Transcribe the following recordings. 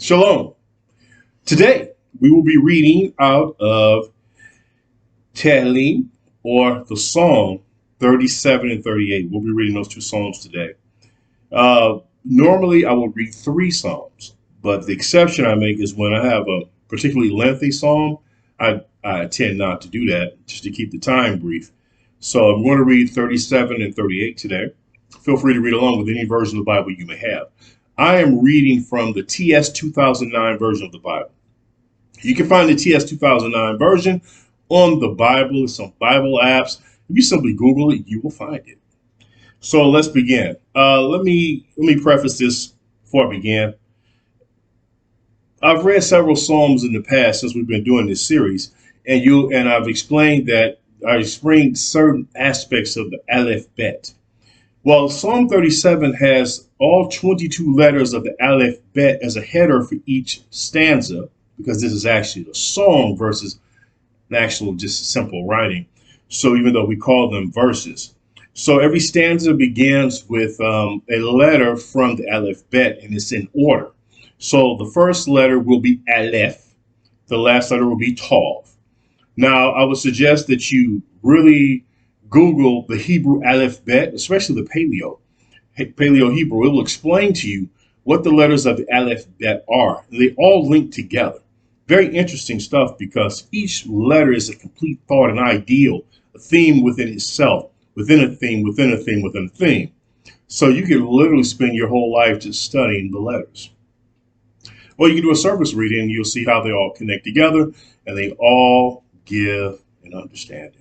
Shalom. Today, we will be reading out of Tehillim, or the Psalm 37 and 38. We'll be reading those two Psalms today. Normally, I will read three Psalms, but the exception I make is when I have a particularly lengthy Psalm, I tend not to do that, just to keep the time brief. So I'm going to read 37 and 38 today. Feel free to read along with any version of the Bible you may have. I am reading from the TS 2009 version of the Bible. You can find the TS 2009 version on the Bible, some Bible apps. If you simply Google it, you will find it. So let's begin. Let me preface this before I begin. I've read several Psalms in the past since we've been doing this series, and I've explained that I explained certain aspects of the Aleph Bet. Well, Psalm 37 has all 22 letters of the Aleph Bet as a header for each stanza, because this is actually a song versus an actual just simple writing. So even though we call them verses. So every stanza begins with a letter from the Aleph Bet, and it's in order. So the first letter will be Aleph. The last letter will be Tav. Now, I would suggest that you really Google the Hebrew Aleph Bet, especially the Paleo Hebrew. It will explain to you what the letters of the Aleph Bet are. They all link together. Very interesting stuff, because each letter is a complete thought, an ideal, a theme within itself, within a theme, within a theme, within a theme. So you can literally spend your whole life just studying the letters. Or you can do a surface reading and you'll see how they all connect together, and they all give an understanding.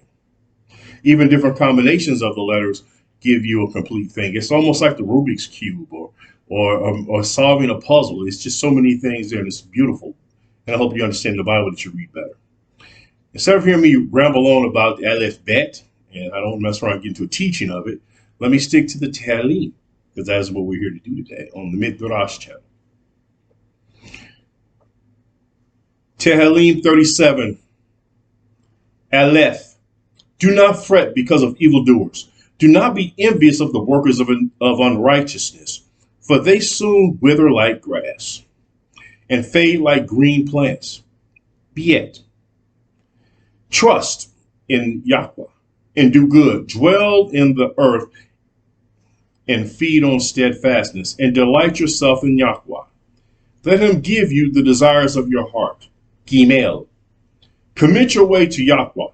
Even different combinations of the letters give you a complete thing. It's almost like the Rubik's Cube or solving a puzzle. It's just so many things there, and it's beautiful. And I hope you understand the Bible, that you read better. Instead of hearing me ramble on about the Aleph Bet, and I don't mess around and get into a teaching of it, let me stick to the Tehillim, because that is what we're here to do today on the Midrash channel. Tehillim 37, Aleph. Do not fret because of evildoers. Do not be envious of the workers of unrighteousness, for they soon wither like grass and fade like green plants. Yet, trust in Yahweh and do good. Dwell in the earth and feed on steadfastness, and delight yourself in Yahweh. Let him give you the desires of your heart. Gimel. Commit your way to Yahweh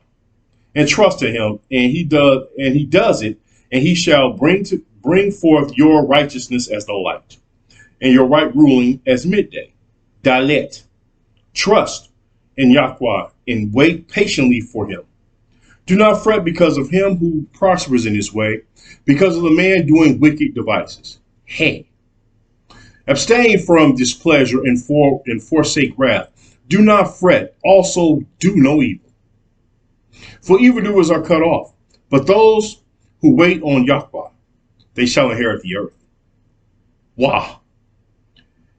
and trust in him, and he does it, and he shall bring forth your righteousness as the light, and your right ruling as midday. Dalet. Trust in Yahweh and wait patiently for him. Do not fret because of him who prospers in his way, because of the man doing wicked devices. Hey. Abstain from displeasure and forsake wrath. Do not fret, also do no evil. For evildoers are cut off, but those who wait on Yahweh, they shall inherit the earth. Wow.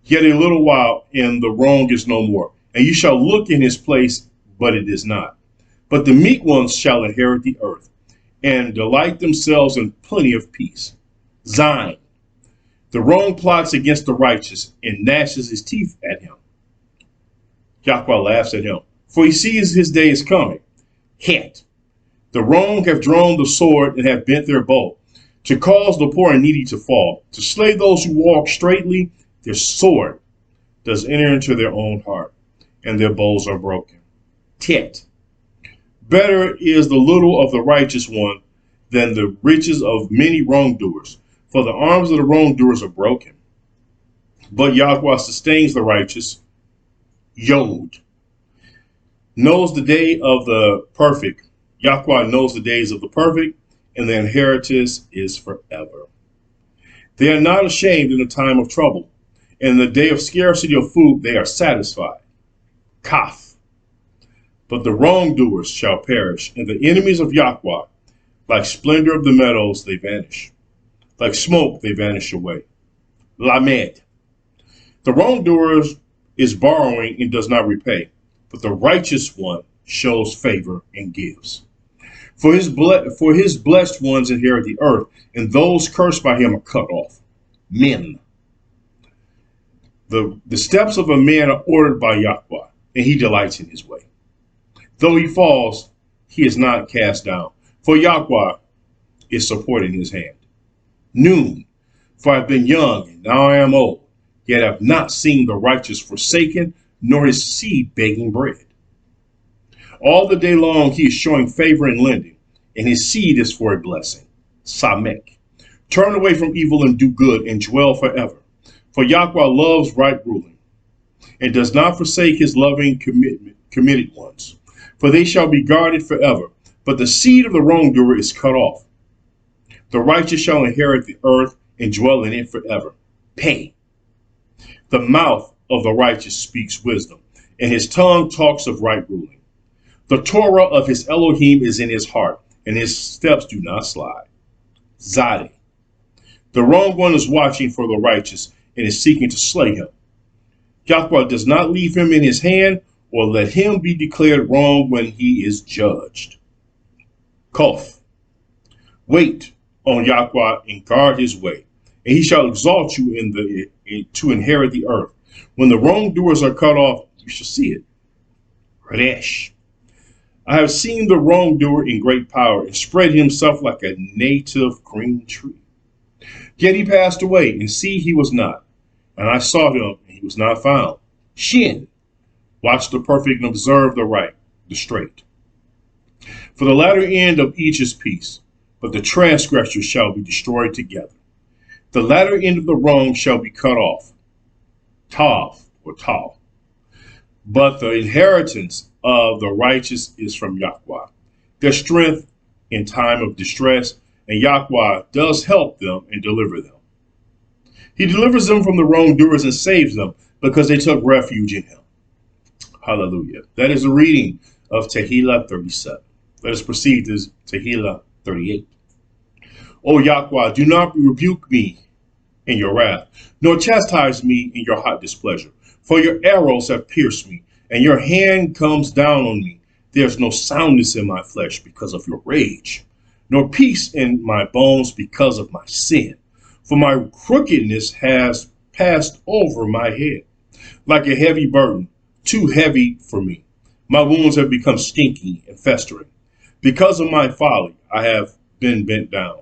Yet a little while, and the wrong is no more, and you shall look in his place, but it is not. But the meek ones shall inherit the earth, and delight themselves in plenty of peace. Zion. The wrong plots against the righteous, and gnashes his teeth at him. Yahweh laughs at him, for he sees his day is coming. Het. The wrong have drawn the sword and have bent their bow, to cause the poor and needy to fall, to slay those who walk straightly. Their sword does enter into their own heart, and their bows are broken. Tet. Better is the little of the righteous one than the riches of many wrongdoers, for the arms of the wrongdoers are broken. But Yahweh sustains the righteous. Yod. Knows the day of the perfect. Yahweh knows the days of the perfect, and their inheritance is forever. They are not ashamed in the time of trouble. In the day of scarcity of food, they are satisfied. Kaf. But the wrongdoers shall perish, and the enemies of Yahweh, like splendor of the meadows, they vanish. Like smoke, they vanish away. Lamed. The wrongdoers is borrowing and does not repay, but the righteous one shows favor and gives. For his blessed ones inherit the earth, and those cursed by him are cut off. Men. The steps of a man are ordered by Yahweh, and he delights in his way. Though he falls, he is not cast down, for Yahweh is supporting his hand. Noon, for I have been young, and now I am old, yet have not seen the righteous forsaken, nor his seed begging bread. All the day long he is showing favor and lending, and his seed is for a blessing. Samek. Turn away from evil and do good, and dwell forever. For Yahweh loves right ruling, and does not forsake his loving committed ones. For they shall be guarded forever, but the seed of the wrongdoer is cut off. The righteous shall inherit the earth and dwell in it forever. Pay. The mouth of the righteous speaks wisdom, and his tongue talks of right ruling. The Torah of his Elohim is in his heart, and his steps do not slide. Zadeh. The wrong one is watching for the righteous and is seeking to slay him. Yahweh does not leave him in his hand or let him be declared wrong when he is judged. Kof. Wait on Yahweh and guard his way, and he shall exalt you to inherit the earth. When the wrongdoers are cut off, you shall see it. Radesh. I have seen the wrongdoer in great power and spread himself like a native green tree. Yet he passed away, and see, he was not. And I sought him, and he was not found. Shin. Watch the perfect and observe the right, the straight. For the latter end of each is peace, but the transgressors shall be destroyed together. The latter end of the wrong shall be cut off. Tav, or Tal. But the inheritance of the righteous is from Yahweh, their strength in time of distress, and Yahweh does help them and deliver them. He delivers them from the wrongdoers and saves them because they took refuge in him. Hallelujah. That is a reading of Tehillim 37. Let us proceed to Tehillim 38. O Yahweh, do not rebuke me in your wrath, nor chastise me in your hot displeasure. For your arrows have pierced me, and your hand comes down on me. There is no soundness in my flesh because of your rage, nor peace in my bones because of my sin. For my crookedness has passed over my head, like a heavy burden, too heavy for me. My wounds have become stinky and festering. Because of my folly, I have been bent down.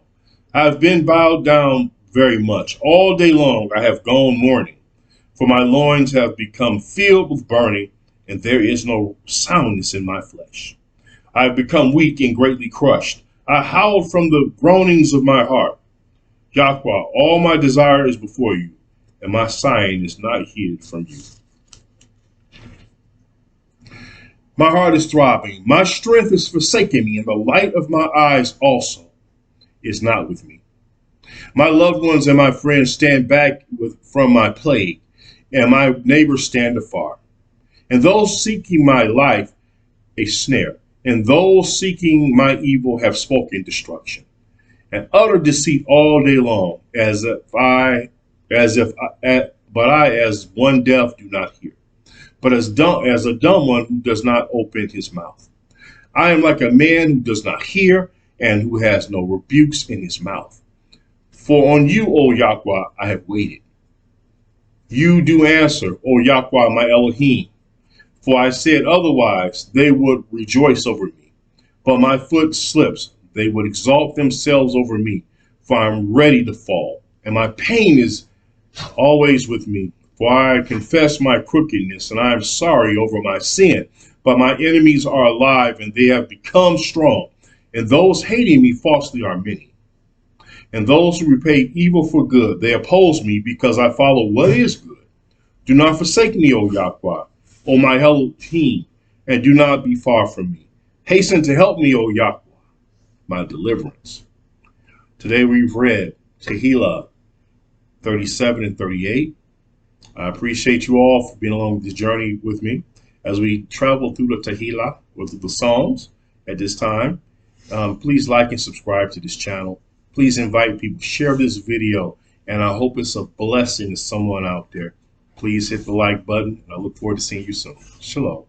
I have been bowed down very much. All day long I have gone mourning, for my loins have become filled with burning, and there is no soundness in my flesh. I have become weak and greatly crushed. I howled from the groanings of my heart. Yahweh, all my desire is before you, and my sighing is not hid from you. My heart is throbbing. My strength is forsaken me, and the light of my eyes also is not with me. My loved ones and my friends stand back from my plague, and my neighbors stand afar. And those seeking my life, a snare. And those seeking my evil have spoken destruction, and utter deceit all day long, but I, as one deaf, do not hear, but as a dumb one who does not open his mouth. I am like a man who does not hear, and who has no rebukes in his mouth. For on you, O Yahweh, I have waited. You do answer, O Yahweh, my Elohim. For I said otherwise, they would rejoice over me. But my foot slips, they would exalt themselves over me. For I am ready to fall, and my pain is always with me. For I confess my crookedness, and I am sorry over my sin. But my enemies are alive, and they have become strong. And those hating me falsely are many. And those who repay evil for good, they oppose me because I follow what is good. Do not forsake me, O Yahweh, O my Elohim, and do not be far from me. Hasten to help me, O Yahweh, my deliverance. Today we've read Tehillim 37 and 38. I appreciate you all for being along this journey with me as we travel through the Tehillim, or through the Psalms at this time. Please like and subscribe to this channel. Please invite people, share this video, and I hope it's a blessing to someone out there. Please hit the like button, and I look forward to seeing you soon. Shalom.